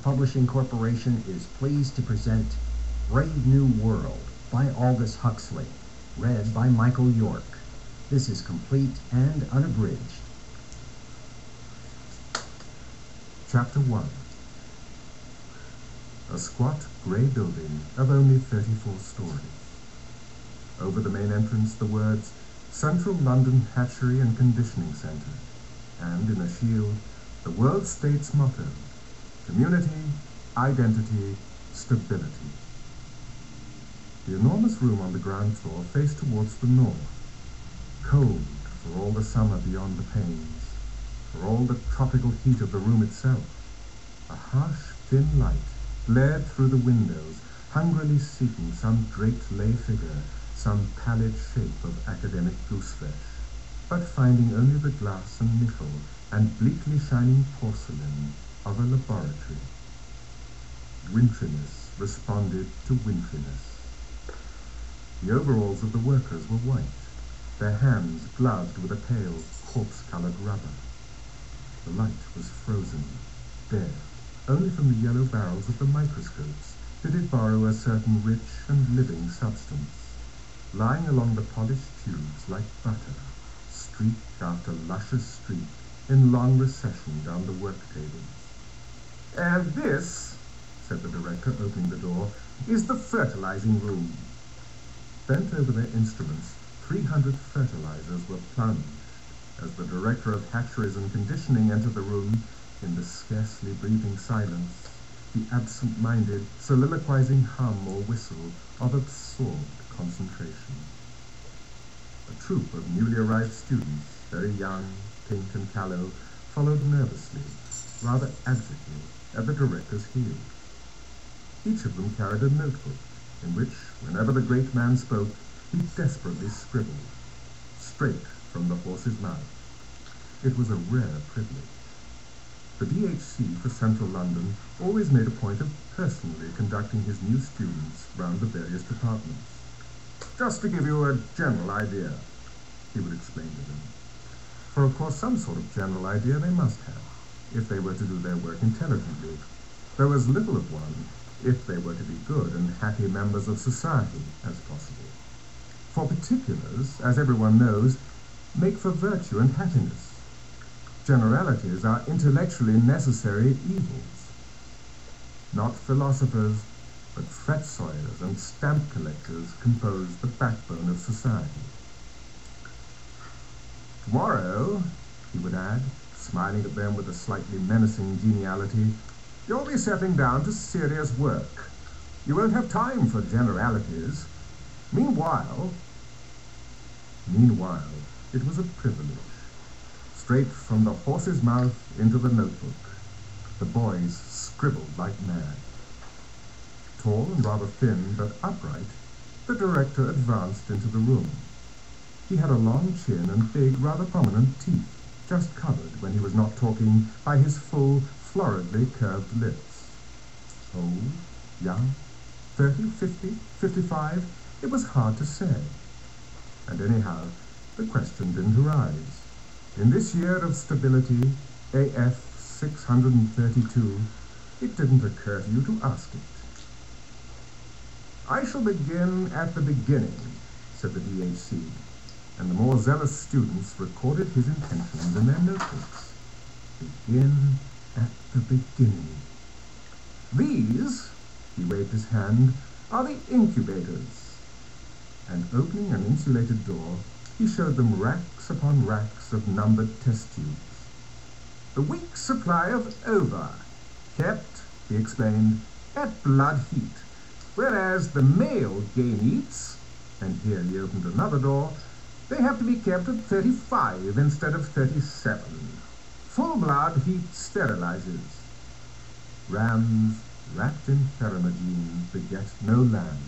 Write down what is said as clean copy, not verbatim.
Publishing Corporation is pleased to present Brave New World by Aldous Huxley, read by Michael York. This is complete and unabridged. Chapter 1. A squat, grey building of only 34 stories. Over the main entrance the words Central London Hatchery and Conditioning Centre, and in a shield the World State's motto: Community, Identity, Stability. The enormous room on the ground floor faced towards the north, cold for all the summer beyond the panes, for all the tropical heat of the room itself. A harsh, thin light glared through the windows, hungrily seeking some draped lay figure, some pallid shape of academic gooseflesh, but finding only the glass and nickel and bleakly shining porcelain of a laboratory. Wintriness responded to wintriness. The overalls of the workers were white, their hands gloved with a pale, corpse-colored rubber. The light was frozen, bare. Only from the yellow barrels of the microscopes did it borrow a certain rich and living substance, lying along the polished tubes like butter, streak after luscious streak, in long recession down the work tables. "And this," said the director, opening the door, "is the fertilizing room." Bent over their instruments, 300 fertilizers were plunged as the director of hatcheries and conditioning entered the room in the scarcely breathing silence, the absent-minded, soliloquizing hum or whistle of absorbed concentration. A troop of newly arrived students, very young, pink and callow, followed nervously, rather abjectly, at the director's heels. Each of them carried a notebook, in which, whenever the great man spoke, he desperately scribbled, straight from the horse's mouth. It was a rare privilege. The DHC for Central London always made a point of personally conducting his new students round the various departments. "Just to give you a general idea," he would explain to them. For of course some sort of general idea they must have, if they were to do their work intelligently, though as little of one, if they were to be good and happy members of society, as possible. For particulars, as everyone knows, make for virtue and happiness. Generalities are intellectually necessary evils. Not philosophers, but fret-sawyers and stamp collectors compose the backbone of society. "Tomorrow," he would add, smiling at them with a slightly menacing geniality, "you'll be settling down to serious work. You won't have time for generalities. Meanwhile, it was a privilege. Straight from the horse's mouth into the notebook. The boys scribbled like mad. Tall and rather thin, but upright, the director advanced into the room. He had a long chin and big, rather prominent teeth, just covered, when he was not talking, by his full, floridly curved lips. Old, young, 30, 50, 55, it was hard to say. And anyhow, the question didn't arise. In this year of stability, AF 632, it didn't occur to you to ask it. "I shall begin at the beginning," said the DHC, and the more zealous students recorded his intentions in their notebooks. Begin at the beginning. "These," he waved his hand, "are the incubators." And opening an insulated door, he showed them racks upon racks of numbered test tubes. "The week's supply of ova, kept," he explained, "at blood heat, whereas the male gametes," and here he opened another door, "they have to be kept at 35 instead of 37. Full blood heat sterilizes. Rams wrapped in pheramagene beget no lamb."